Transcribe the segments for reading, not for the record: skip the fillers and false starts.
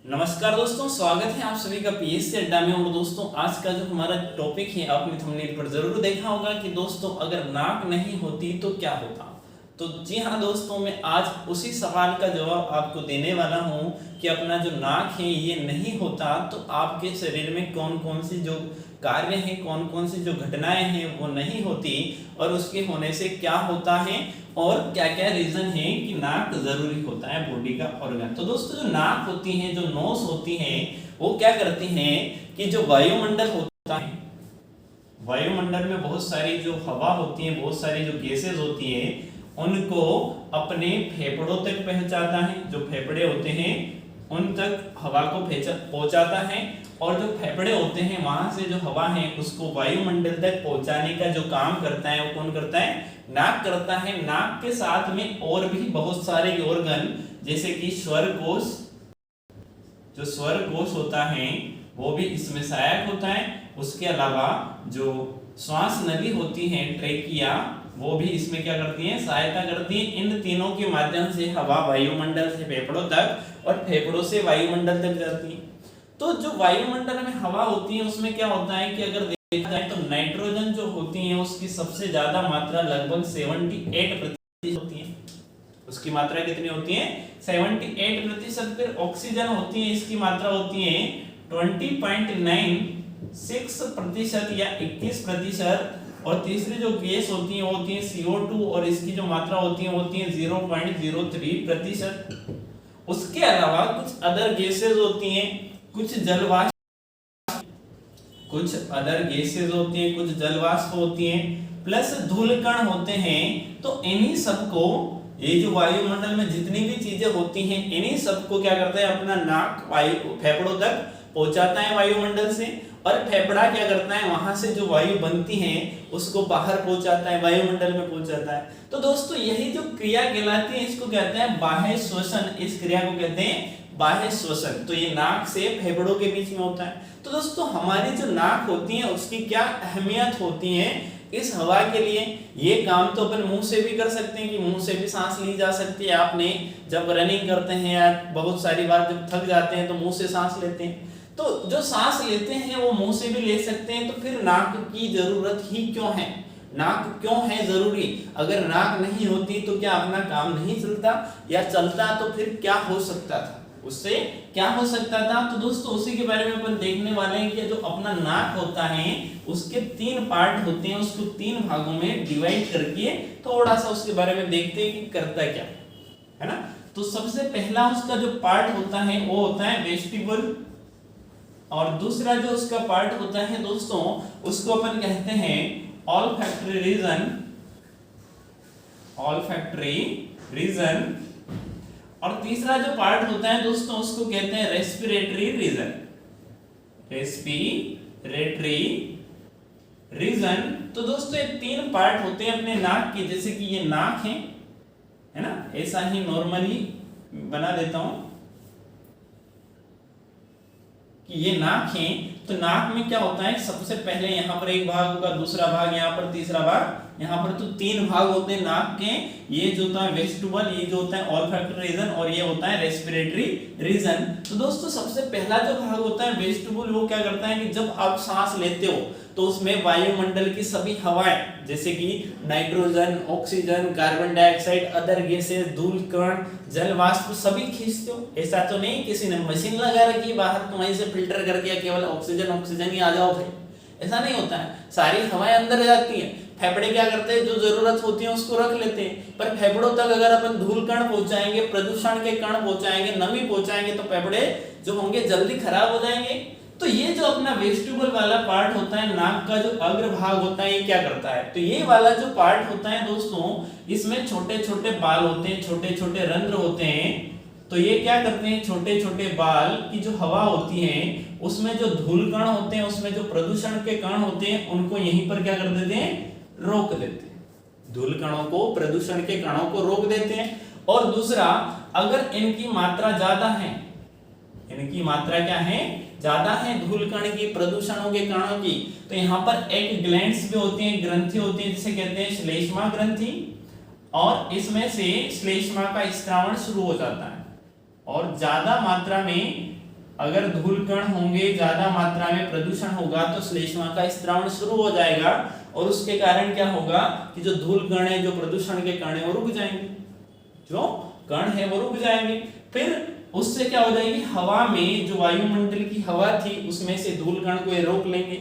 नमस्कार दोस्तों, स्वागत है आप सभी का पीएससी अड्डा में। और दोस्तों आज का जो हमारा टॉपिक है आपने थंबनेल पर जरूर देखा होगा कि दोस्तों अगर नाक नहीं होती तो क्या होता। तो जी हाँ दोस्तों, मैं आज उसी सवाल का जवाब आपको देने वाला हूँ कि अपना जो नाक है ये नहीं होता तो आपके शरीर में कौन कौन सी जो कार्य हैं, कौन कौन सी जो घटनाएं हैं वो नहीं होती और उसके होने से क्या होता है और क्या क्या रीजन है कि नाक जरूरी होता है बॉडी का ऑर्गन। तो दोस्तों जो नाक होती है, जो नोज होती है, वो क्या करती हैं कि जो वायुमंडल होता है, वायुमंडल में बहुत सारी जो हवा होती है, बहुत सारी जो गैसेस होती है, उनको अपने फेफड़ों तक पहुंचाता है। जो फेफड़े होते हैं उन तक हवा को पहुंचाता है और जो फेफड़े होते हैं वहां से जो हवा है उसको वायुमंडल तक पहुंचाने का जो काम करता है वो कौन करता है? नाक करता है। नाक के साथ में और भी बहुत सारे ऑर्गन जैसे कि स्वर कोश, जो स्वर कोश होता है वो भी इसमें सहायक होता है। उसके अलावा जो श्वास नली होती है, ट्रेकिया, वो भी इसमें क्या करती है? सहायता करती है। इन तीनों के माध्यम से हवा वायुमंडल से फेफड़ों तक और फेफड़ों से वायुमंडल तक जाती है। तो जो वायुमंडल में हवा होती है उसमें क्या होता है कि अगर देखा जाए तो नाइट्रोजन जो होती है उसकी सबसे ज्यादा मात्रा लगभग 78% होती है। उसकी मात्रा कितनी होती है? 78%। फिर ऑक्सीजन होती है, इसकी मात्रा होती है 20.96% या 21%। और तीसरी जो गैस होती है वो होती है CO2 और इसकी जो मात्रा होती है 0.03%। उसके अलावा कुछ अदर गैसेस होती हैं, कुछ जलवाष्प, कुछ अदर गैसेस होती हैं, कुछ जलवाष्प होती हैं, प्लस धूलकण होते हैं। तो इन्हीं सबको, ये जो वायुमंडल में जितनी भी चीजें होती हैं, इन्हीं सबको क्या करता है? अपना नाक फेफड़ों तक पहुंचाता है वायुमंडल से, और फेफड़ा क्या करता है? वहां से जो वायु बनती है उसको बाहर पहुंचाता है, वायुमंडल में पहुंचाता है। तो दोस्तों यही जो क्रिया कहलाती है इसको कहते हैं बाह्य श्वसन। इस क्रिया को कहते हैं बाह्य श्वसन। तो ये नाक से फेफड़ों के बीच में होता है। तो दोस्तों हमारी जो नाक होती है उसकी क्या अहमियत होती है इस हवा के लिए? ये काम तो अपन मुंह से भी कर सकते हैं कि मुंह से भी सांस ली जा सकती है। आपने जब रनिंग करते हैं या बहुत सारी बार जब थक जाते हैं तो मुंह से सांस लेते हैं। तो जो सांस लेते हैं वो मुंह से भी ले सकते हैं। तो फिर नाक की जरूरत ही क्यों है? नाक क्यों है जरूरी? अगर नाक नहीं होती तो क्या अपना काम नहीं चलता, या चलता तो फिर क्या हो सकता था, उससे क्या हो सकता था? तो दोस्तों उसी के बारे में अपन देखने वाले हैं कि जो अपना नाक होता है उसके 3 पार्ट होते हैं, उसको 3 भागों में डिवाइड करके थोड़ा सा उसके बारे में देखते हैं कि करता क्या है ना। तो सबसे पहला उसका जो पार्ट होता है वो होता है वेस्टिबुल, और दूसरा जो उसका पार्ट होता है दोस्तों उसको अपन कहते हैं ऑल्फैक्टरी रीजन, ऑल्फैक्टरी रीजन। और तीसरा जो पार्ट होता है दोस्तों उसको कहते हैं रेस्पिरेटरी रीजन, रेस्पिरेटरी रीजन। तो दोस्तों ये 3 पार्ट होते हैं अपने नाक के। जैसे कि ये नाक है ना, ऐसा ही नॉर्मली बना देता हूं कि ये नाक है। तो नाक में क्या होता है? सबसे पहले यहाँ पर एक भाग होगा, दूसरा भाग यहाँ पर, तीसरा भाग यहाँ पर। तो 3 भाग होते हैं नाक के। ये जो होता है वेस्टिबुल, ये जो होता है ऑल्फैक्टरी रीजन, और ये होता है रेस्पिरेटरी रीजन। तो दोस्तों सबसे पहला जो भाग होता है वेस्टिबुल, वो क्या करता है कि जब आप सांस लेते हो तो उसमें वायुमंडल की सभी हवाएं जैसे कि nitrogen, oxygen, carbon dioxide, other gases, धूल कण, जल वाष्प सभी खींचते हो। ऐसा तो नहीं किसी ने मशीन लगा रखी है बाहर तो वहीं से फिल्टर करके केवल ऑक्सीजन ऑक्सीजन ही आ जाओ भाई, ऐसा नहीं होता है। सारी हवाएं अंदर जाती है। फेफड़े क्या करते हैं? जो जरूरत होती है उसको रख लेते हैं। पर फेफड़ों तक अगर अपन धूल कण पहुंचाएंगे, प्रदूषण के कण पहुंचाएंगे, नमी पहुंचाएंगे तो फेफड़े जो होंगे जल्दी खराब हो जाएंगे। तो ये जो अपना वेस्टिबुल वाला पार्ट होता है, नाक का जो अग्र भाग होता है, ये क्या करता है? तो ये वाला जो पार्ट होता है दोस्तों, इसमें छोटे छोटे बाल होते हैं, छोटे छोटे रंध्र होते हैं। तो ये क्या करते हैं? छोटे छोटे बाल की जो हवा होती है उसमें जो धूल कण होते हैं, उसमें जो प्रदूषण के कण होते हैं, उनको यहीं पर क्या कर देते हैं? रोक देते हैं। धूल कणों को, प्रदूषण के कणों को रोक देते हैं। और दूसरा, अगर इनकी मात्रा ज्यादा है, इनकी मात्रा क्या है? ज्यादा है धूल कण की, प्रदूषणों के कणों की, तो यहाँ पर एक ग्लैंड्स भी होती हैं, ग्रंथि होती है जिसे कहते हैं श्लेष्मा ग्रंथि, और इसमें से श्लेष्मा का स्त्रावण शुरू हो जाता है। और ज्यादा मात्रा में अगर धूल कण होंगे, ज्यादा मात्रा में प्रदूषण होगा तो श्लेष्मा का स्त्रावण शुरू हो जाएगा और उसके कारण क्या होगा कि जो धूल कण है, जो प्रदूषण के कण है वो रुक जाएंगे, जो कण है वो रुक जाएंगे। फिर उससे क्या हो जाएगी, हवा में जो वायुमंडल की हवा थी उसमें से धूल कण को ये रोक लेंगे,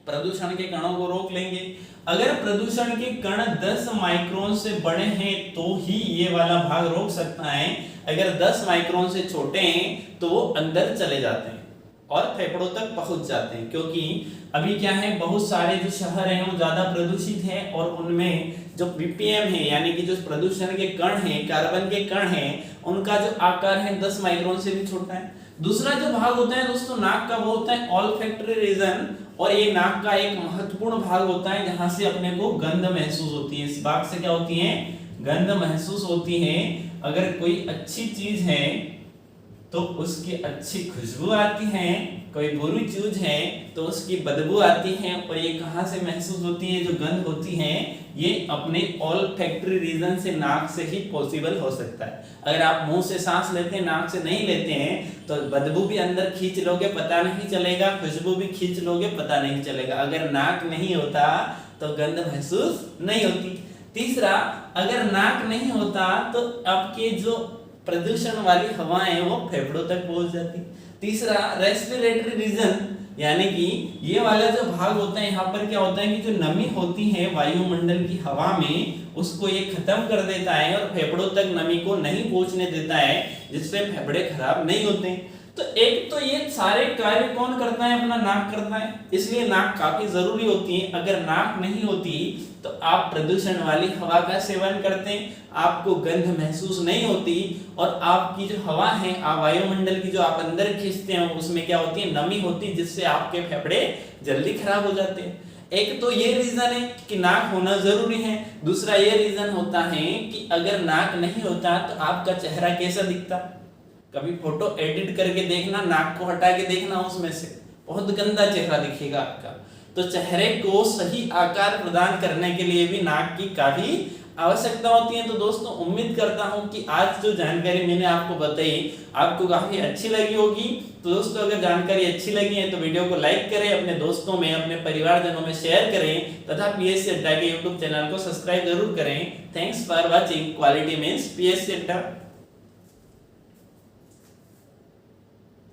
प्रदूषण के कणों को रोक लेंगे। अगर प्रदूषण के कण 10 माइक्रोन से बड़े हैं तो ही ये वाला भाग रोक सकता है, अगर 10 माइक्रोन से छोटे हैं तो वो अंदर चले जाते हैं और फेफड़ों तक पहुंच जाते हैं। क्योंकि अभी क्या है, बहुत सारे जो शहर हैं वो ज्यादा प्रदूषित हैं और उनमें जो पीपीएम है यानी कि जो प्रदूषण के कण हैं, कार्बन के कण हैं, उनका जो आकार है 10 माइक्रोन से भी छोटा है। दूसरा जो भाग होता है दोस्तों नाक का, वो होता है ऑल्फैक्टरी रीजन, और ये नाक का एक महत्वपूर्ण भाग होता है जहां से अपने को गंध महसूस होती है। इस भाग से क्या होती है, गंध महसूस होती है। अगर कोई अच्छी चीज है तो उसकी अच्छी खुशबू आती है, कोई बुरी चीज है तो उसकी बदबू आती है। और ये कहां से महसूस होती है, जो गंध होती है ये अपने ऑल्फैक्टरी रीजन से, नाक से ही पॉसिबल हो सकता है। अगर आप मुंह से सांस लेते हैं, नाक से नहीं लेते हैं तो बदबू भी अंदर खींच लोगे पता नहीं चलेगा, खुशबू भी खींच लोगे पता नहीं चलेगा। अगर नाक नहीं होता तो गंध महसूस नहीं होती। तीसरा, अगर नाक नहीं होता तो आपके जो प्रदूषण वाली हवाएं वो फेफड़ों तक पहुंच जाती। तीसरा, रेस्पिरेटरी रीजन यानी कि ये वाला जो भाग होता है, यहाँ पर क्या होता है कि जो नमी होती है वायुमंडल की हवा में उसको ये खत्म कर देता है और फेफड़ों तक नमी को नहीं पहुंचने देता है, जिससे फेफड़े खराब नहीं होते। तो एक तो ये सारे कार्य कौन करता है, अपना नाक करता है, इसलिए नाक काफी जरूरी होती है। अगर नाक नहीं होती तो आप प्रदूषण वाली हवा का सेवन करते, आपको गंध महसूस नहीं होती और आपकी जो हवा है, आप वायुमंडल की जो आप अंदर खींचते हैं उसमें क्या होती है, नमी होती है, जिससे आपके फेफड़े जल्दी खराब हो जाते हैं। एक तो ये रीजन है कि नाक होना जरूरी है। दूसरा ये रीजन होता है कि अगर नाक नहीं होता तो आपका चेहरा कैसा दिखता। कभी फोटो एडिट करके देखना, नाक को हटा के देखना, उसमें से बहुत गंदा चेहरा दिखेगा आपका। तो चेहरे को सही आकार प्रदान करने के लिए भी नाक की काफी आवश्यकता होती है। तो दोस्तों उम्मीद करता हूं कि आज जो जानकारी मैंने आपको बताई आपको काफी अच्छी लगी होगी। तो दोस्तों अगर जानकारी अच्छी लगी है तो वीडियो को लाइक करें, अपने दोस्तों में, अपने परिवारजनों में शेयर करें तथा पीएससी अड्डा के यूट्यूब चैनल को सब्सक्राइब जरूर करें। Thanks for watching. Quality means PSC अड्डा।